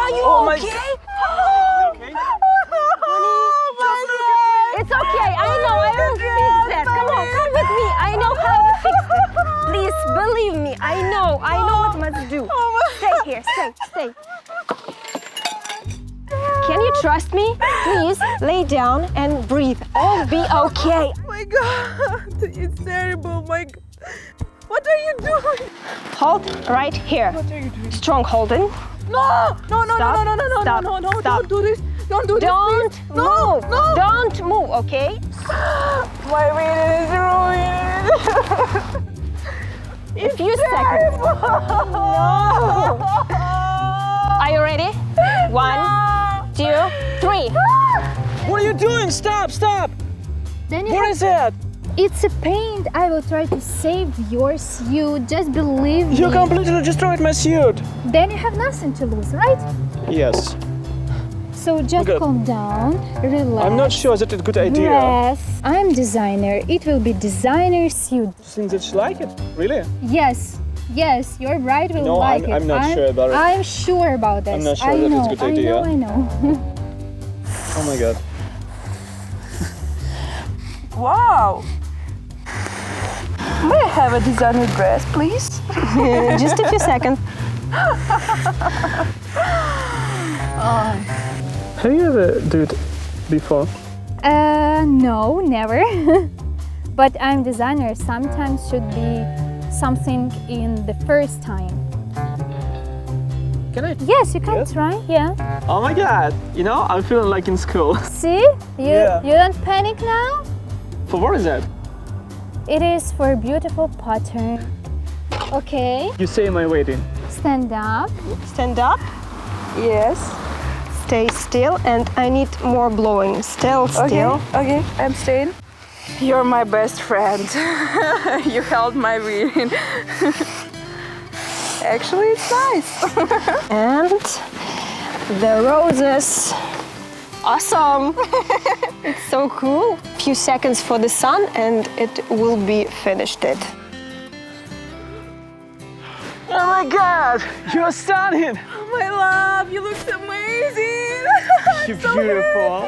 Are you Oh my okay? God. Okay? It's okay. I know. I will fix that. Come on, come with me. I know how to fix it. Please believe me. I know what must do. Stay here. Stay. Can you trust me? Please lay down and breathe. All be okay. Oh my God, it's terrible. My God. What are you doing? Hold right here. What are you doing? Strong holding. No, Stop. Stop. don't do this. Don't do this. Don't please. move. No. Don't move, okay? My wedding is ruined. A few seconds. No. Are you ready? 1, 2, 3. What are you doing? Stop! Then you What have, is it? it's a paint. I will try to save your suit. Just believe You me. completely destroyed my suit. Then you have nothing to lose, right? Yes. So just Okay. calm down, relax. I'm not sure that's a good idea. Yes, I'm designer. It will be designer suit. Think that you like it? Really? Yes, your bride will No, like I'm- it. I'm not sure about it. I'm sure about this. I'm not sure I that know, it's a good idea. I know. Oh my God. Wow. May I have a designer dress, please? Just a few seconds. Have you ever do it before? No, never. But I'm designer. Sometimes should be something in the first time. Can I? Yes, you can Yes? try. Yeah. Oh my God. You know, I'm feeling like in school. See? Yeah. You don't panic now? For what is that? It is for beautiful pattern. Okay, You say my wedding. stand up. Stand up. Yes. Stay still, and I need more blowing. Still. Okay, I'm staying. You're my best friend. You held my wedding. Actually, it's nice. And the roses. Awesome. It's so cool. Few seconds for the sun, and it will be finished. Oh my God. You're stunning. My love, you look amazing. You're beautiful.